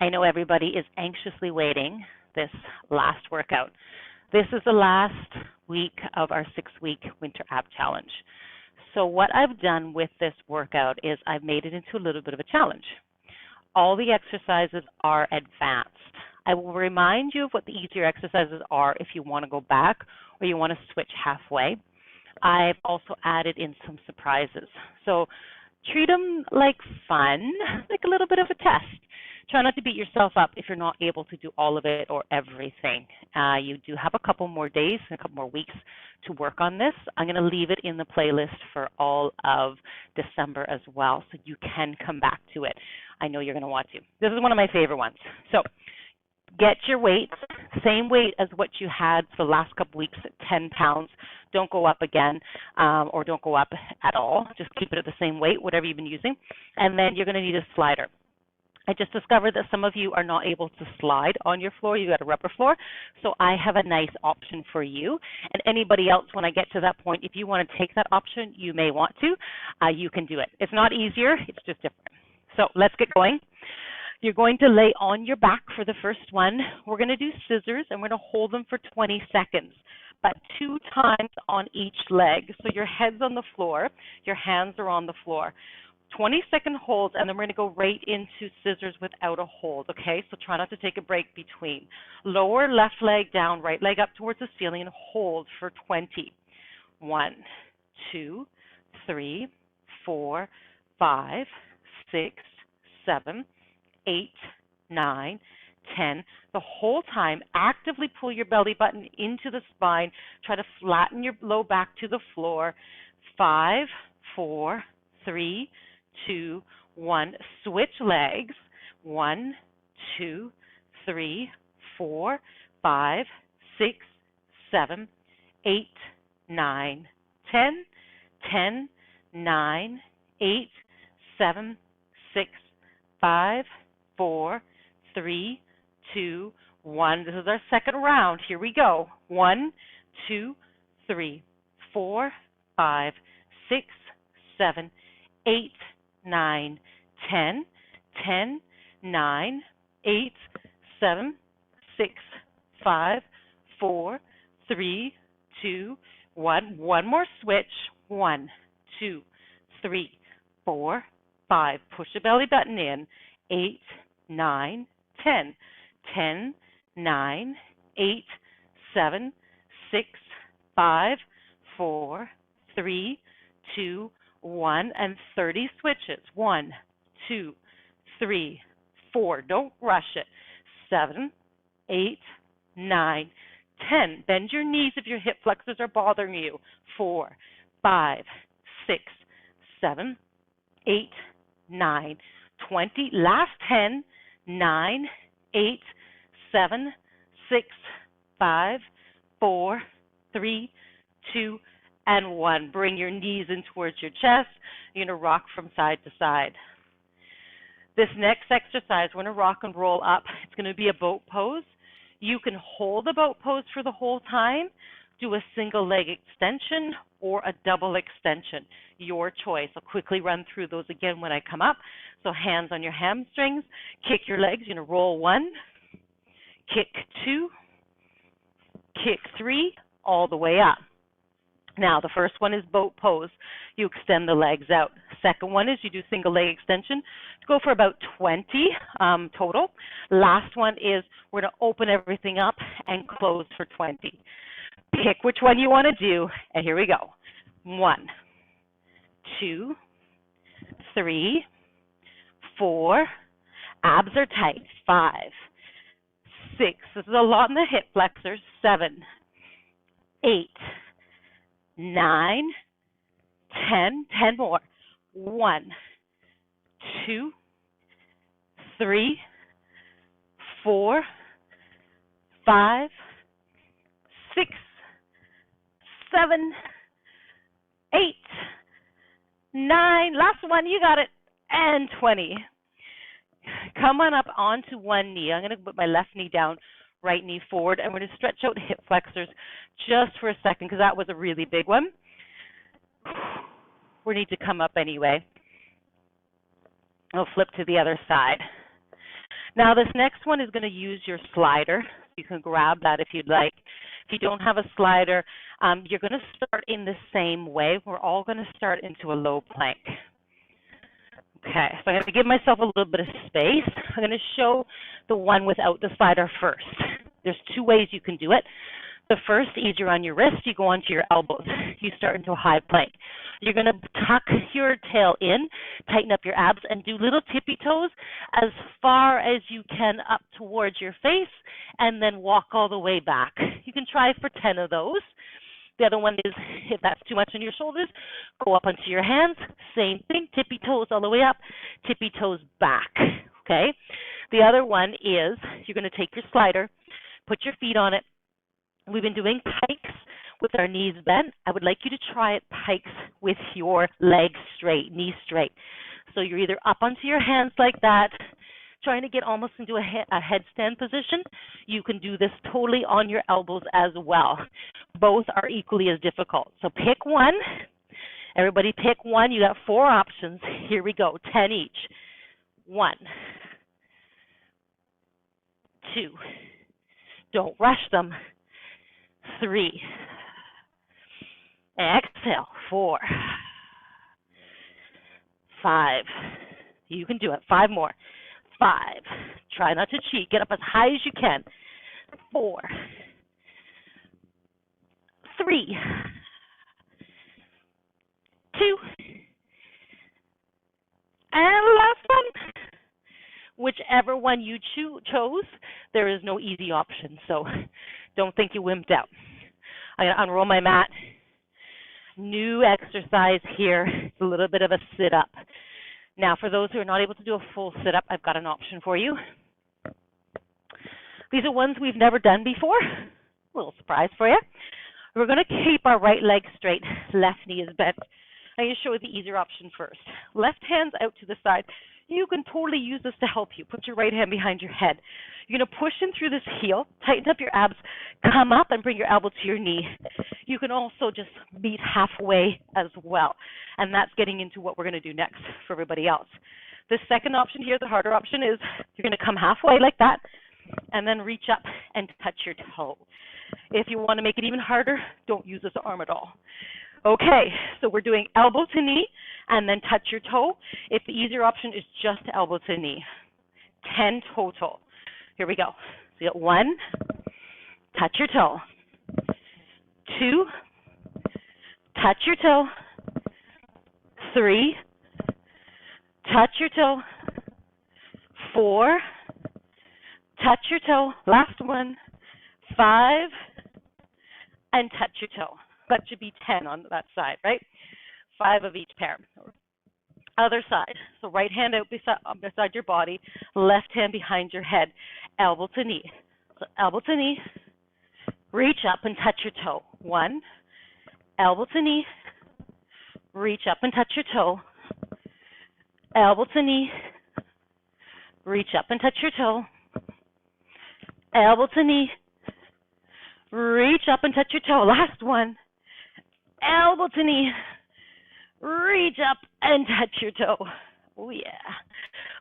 I know everybody is anxiously waiting this last workout. This is the last week of our 6-week Winter Ab Challenge. So what I've done with this workout is I've made it into a little bit of a challenge. All the exercises are advanced. I will remind you of what the easier exercises are if you want to go back or you want to switch halfway. I've also added in some surprises. So treat them like fun, like a little bit of a test. Try not to beat yourself up if you're not able to do all of it or everything. You do have a couple more days, a couple more weeks to work on this. I'm going to leave it in the playlist for all of December as well, so you can come back to it. I know you're going to want to. This is one of my favorite ones. So get your weights, same weight as what you had for the last couple weeks at 10 pounds. Don't go up again or don't go up at all. Just keep it at the same weight, whatever you've been using. And then you're going to need a slider. I just discovered that some of you are not able to slide on your floor. You've got a rubber floor. So I have a nice option for you. And anybody else, when I get to that point, if you want to take that option, you may want to. You can do it. It's not easier. It's just different. So let's get going. You're going to lay on your back for the first one. We're going to do scissors, and we're going to hold them for 20 seconds, but 2 times on each leg. So your head's on the floor, your hands are on the floor. 20-second holds, and then we're going to go right into scissors without a hold, okay? So try not to take a break between. Lower left leg down, right leg up towards the ceiling, and hold for 20. 1, 2, 3, 4, 5, 6, 7, 8, 9, 10. The whole time, actively pull your belly button into the spine. Try to flatten your low back to the floor. 5, 4, 3, 2, 1. Switch legs. 1, 2, 3, 4, 5, 6, 7, 8, 9, 10. 10, 9, 8, 7, 6, 5, 4, 3, 2, 1. This is our second round. Here we go. 1, 2, 3, 4, 5, 6, 7, 8, 9, 10. 10, 9, 8, 7, 6, 5, 4, 3, 2, 1. One more switch. 1, 2, 3, 4, 5. Push the belly button in. 8, 9, 10. 10, 9, 8, 7, 6, 5, 4, 3, 2, 1, and 30 switches. 1, 2, 3, 4. Don't rush it. 7, 8, 9, 10. Bend your knees if your hip flexors are bothering you. 4, 5, 6, 7, 8, 9, 20. Last 10, 9, 8, 7, 6, 5, 4, 3, 2, and 1. Bring your knees in towards your chest. You're going to rock from side to side. This next exercise, we're going to rock and roll up. It's going to be a boat pose. You can hold the boat pose for the whole time, do a single leg extension, or a double extension. Your choice. I'll quickly run through those again when I come up. So hands on your hamstrings. Kick your legs. You're going to roll 1, kick 2, kick 3, all the way up. Now, the first one is boat pose. You extend the legs out. Second one is you do single leg extension. Go for about 20 total. Last one is we're going to open everything up and close for 20. Pick which one you want to do, and here we go. 1, 2, 3, 4. Abs are tight. 5, 6. This is a lot in the hip flexors. 7, 8, 9, 10. 10 more. 1, 2, 3, 4, 5, 6, 7, 8, 9. Last one, you got it. And 20. Come on up onto one knee. I'm going to put my left knee down, right knee forward, and we're going to stretch out hip flexors just for a second because that was a really big one. We need to come up anyway. I'll flip to the other side. Now this next one is going to use your slider. You can grab that if you'd like. If you don't have a slider, you're going to start in the same way. We're all going to start into a low plank. Okay, so I'm going to give myself a little bit of space. I'm going to show the one without the slider first. There's two ways you can do it. The first, easier on your wrist, you go onto your elbows. You start into a high plank. You're going to tuck your tail in, tighten up your abs, and do little tippy toes as far as you can up towards your face, and then walk all the way back. You can try for 10 of those. The other one is, if that's too much on your shoulders, go up onto your hands. Same thing, tippy toes all the way up, tippy toes back. Okay? The other one is, you're going to take your slider, put your feet on it. We've been doing pikes with our knees bent. I would like you to try it pikes with your legs straight, knees straight. So you're either up onto your hands like that, trying to get almost into a headstand position. You can do this totally on your elbows as well. Both are equally as difficult. So pick one. Everybody pick one. You got 4 options. Here we go, 10 each. 1, 2. Don't rush them. 3. Exhale. 4. 5. You can do it. 5 more. 5. Try not to cheat. Get up as high as you can. 4. 3. 2. And last one. Whichever one you chose, there is no easy option. So don't think you wimped out. I'm going to unroll my mat. New exercise here. It's a little bit of a sit-up. Now, for those who are not able to do a full sit-up, I've got an option for you. These are ones we've never done before. A little surprise for you. We're going to keep our right leg straight. Left knee is bent. I'm going to show you the easier option first. Left hand's out to the side. You can totally use this to help you. Put your right hand behind your head. You're going to push in through this heel, tighten up your abs, come up and bring your elbow to your knee. You can also just meet halfway as well. And that's getting into what we're going to do next for everybody else. The second option here, the harder option, is you're going to come halfway like that and then reach up and touch your toe. If you want to make it even harder, don't use this arm at all. Okay, so we're doing elbow to knee and then touch your toe. If the easier option is just elbow to knee. 10 total. Here we go. So you got 1, touch your toe. 2, touch your toe. 3, touch your toe. 4, touch your toe. Last one. 5, and touch your toe. That should be 10 on that side, right? 5 of each pair. Other side. So right hand out beside your body, left hand behind your head, elbow to knee. So elbow to knee, reach up and touch your toe. 1, elbow to knee, reach up and touch your toe. Elbow to knee, reach up and touch your toe. Elbow to knee, reach up and touch your toe. Last one. Elbow to knee, reach up and touch your toe. Oh, yeah.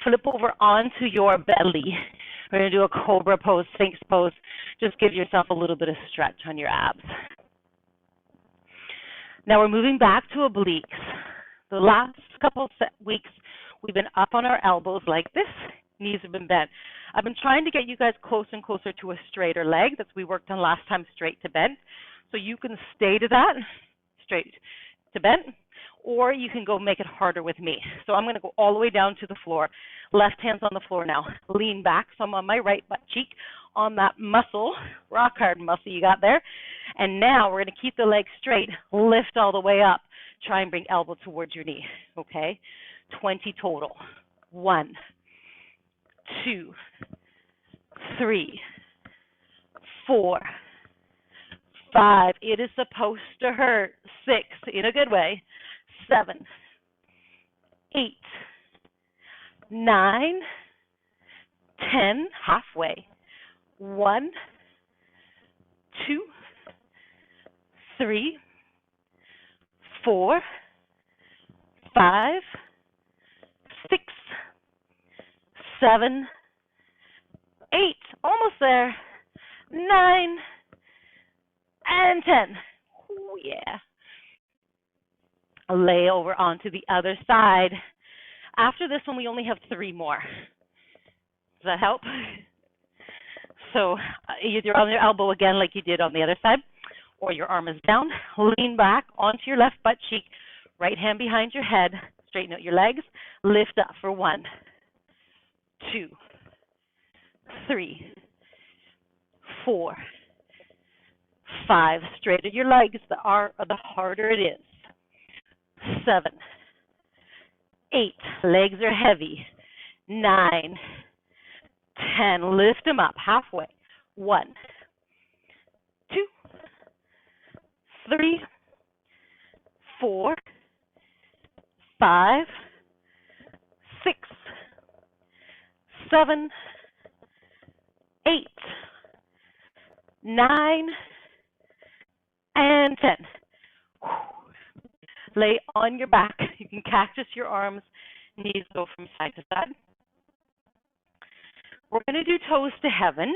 Flip over onto your belly. We're going to do a cobra pose, sphinx pose. Just give yourself a little bit of stretch on your abs. Now we're moving back to obliques. The last couple of weeks, we've been up on our elbows like this. Knees have been bent. I've been trying to get you guys closer and closer to a straighter leg. That's what we worked on last time, straight to bent. So you can stay to that, straight to bent, or you can go make it harder with me. So I'm going to go all the way down to the floor. Left hand's on the floor now. Lean back, so I'm on my right butt cheek on that muscle, rock hard muscle you got there. And now we're going to keep the leg straight, lift all the way up. Try and bring elbow towards your knee, okay? 20 total. 1, 2, 3, 4, 5. It is supposed to hurt. 6, in a good way. 7, 8, 9, 10, halfway. 1, 2, 3, 4, 5, 6, 7, there. 9 and 10. Ooh, yeah. Lay over onto the other side. After this one, we only have 3 more. Does that help? So either on your elbow again like you did on the other side, or your arm is down. Lean back onto your left butt cheek. Right hand behind your head. Straighten out your legs. Lift up for 1, 2, 3, 4, 5. Straighten your legs. The harder it is. 7, 8. Legs are heavy. 9, 10. Lift them up halfway. 1, 2, 3, 4, 5, 6, 7, 8, 9, and 10. Lay on your back. You can cactus your arms. Knees go from side to side. We're going to do toes to heaven,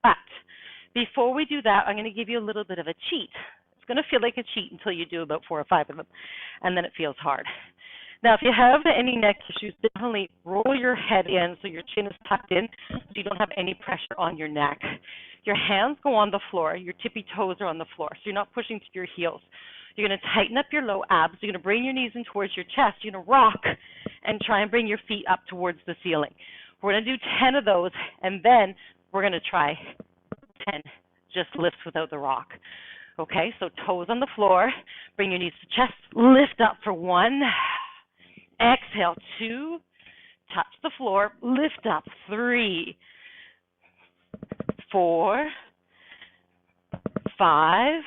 but before we do that, I'm going to give you a little bit of a cheat. It's going to feel like a cheat until you do about 4 or 5 of them, and then it feels hard. Now, if you have any neck issues, definitely roll your head in so your chin is tucked in so you don't have any pressure on your neck. Your hands go on the floor. Your tippy toes are on the floor, so you're not pushing to your heels. You're going to tighten up your low abs. You're going to bring your knees in towards your chest. You're going to rock and try and bring your feet up towards the ceiling. We're going to do 10 of those, and then we're going to try 10 just lifts without the rock. Okay, so toes on the floor. Bring your knees to chest. Lift up for 1. Exhale, 2. Touch the floor. Lift up. 3, 4, 5,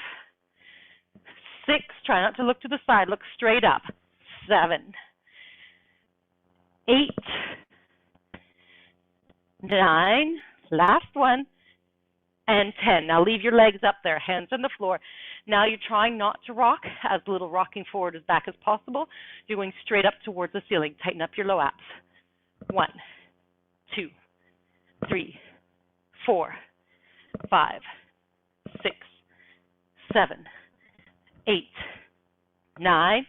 6. Try not to look to the side. Look straight up. 7, 8, 9, last one, and 10. Now leave your legs up there, hands on the floor. Now you're trying not to rock, as little rocking forward as back as possible. You're going straight up towards the ceiling. Tighten up your low abs. 1, 2, 3, 4, 5, 6, 7, 8, 9,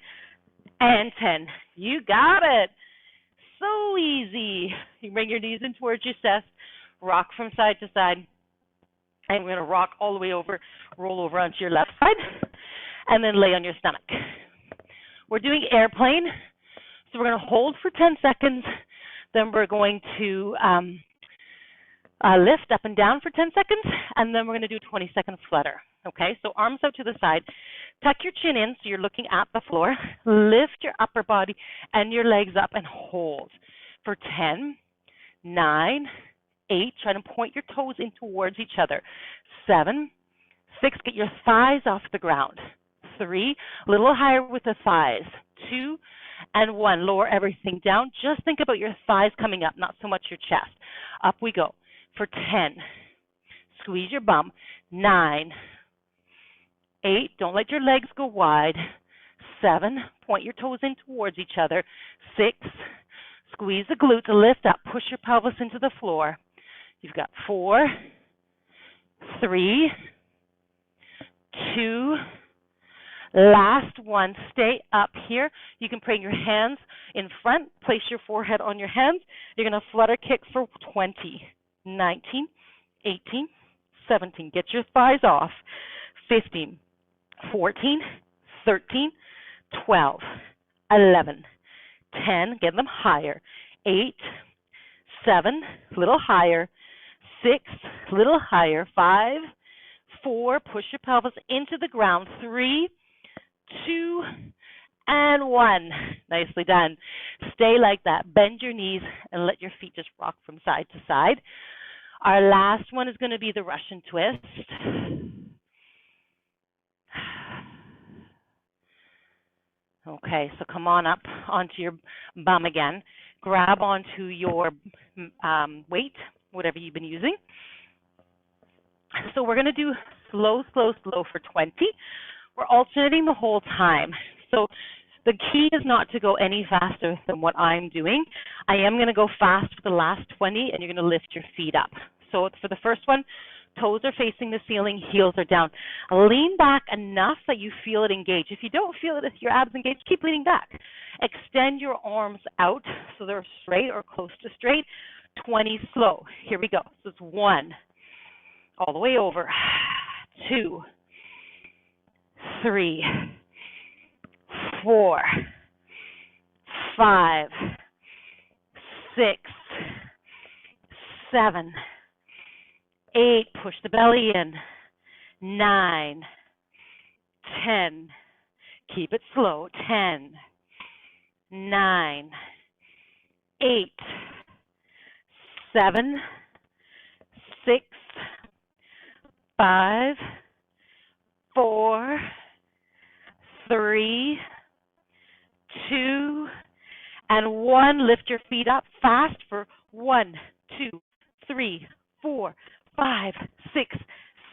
and 10. You got it. So easy. You bring your knees in towards your chest, rock from side to side, and we're going to rock all the way over, roll over onto your left side, and then lay on your stomach. We're doing airplane, so we're going to hold for 10 seconds, then we're going to lift up and down for 10 seconds, and then we're going to do a 20-second flutter. Okay, so arms out to the side. Tuck your chin in so you're looking at the floor. Lift your upper body and your legs up and hold for 10, 9, 8. Try to point your toes in towards each other. 7, 6. Get your thighs off the ground. 3. A little higher with the thighs. 2 and 1. Lower everything down. Just think about your thighs coming up, not so much your chest. Up we go for 10. Squeeze your bum. 9, 8, don't let your legs go wide. 7, point your toes in towards each other. 6, squeeze the glutes, lift up, push your pelvis into the floor. You've got 4, 3, 2, last one. Stay up here. You can bring your hands in front, place your forehead on your hands. You're going to flutter kick for 20, 19, 18, 17. Get your thighs off. 15, 14, 13, 12, 11, 10, get them higher, 8, 7, a little higher, 6, a little higher, 5, 4, push your pelvis into the ground, 3, 2, and 1. Nicely done. Stay like that. Bend your knees and let your feet just rock from side to side. Our last one is going to be the Russian twist. Okay, so come on up onto your bum again. Grab onto your weight, whatever you've been using. So we're going to do slow, slow, slow for 20. We're alternating the whole time. So the key is not to go any faster than what I'm doing. I am going to go fast for the last 20, and you're going to lift your feet up. So for the first one, toes are facing the ceiling, heels are down. Lean back enough that you feel it engage. If you don't feel it, if your abs engage, keep leaning back. Extend your arms out so they're straight or close to straight. 20 slow. Here we go. So it's 1, all the way over. 2, 3, 4, 5, 6, 7, 8, push the belly in. 9, 10, keep it slow. 10, 9, 8, 7, 6, 5, 4, 3, 2, and 1. Lift your feet up fast for 1, 2, 3, 4, 5, 6,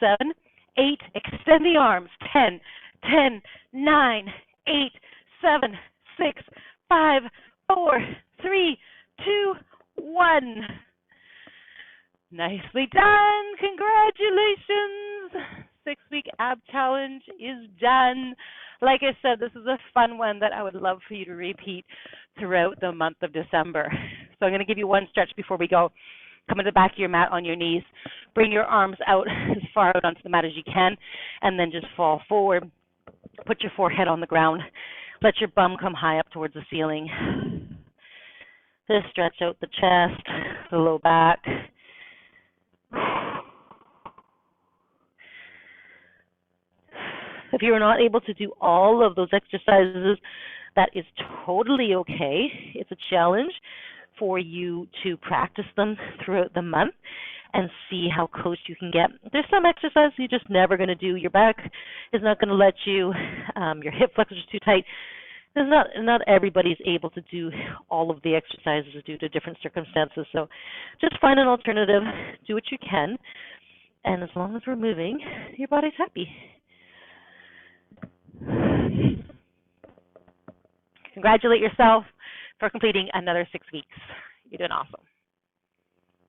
7, 8. Extend the arms. 10, 10, 9, 8, 7, 6, 5, 4, 3, 2, 1. Nicely done. Congratulations. 6-week ab challenge is done. Like I said, this is a fun one that I would love for you to repeat throughout the month of December. So I'm going to give you one stretch before we go. Come to the back of your mat on your knees. Bring your arms out as far out onto the mat as you can, and then just fall forward. Put your forehead on the ground. Let your bum come high up towards the ceiling. Just stretch out the chest, the low back. If you're not able to do all of those exercises, that is totally okay. It's a challenge for you to practice them throughout the month and see how close you can get. There's some exercises you're just never going to do. Your back is not going to let you. Your hip flexors are too tight. Not everybody's able to do all of the exercises due to different circumstances. So just find an alternative. Do what you can. And as long as we're moving, your body's happy. Congratulate yourself for completing another 6 weeks. You're doing awesome.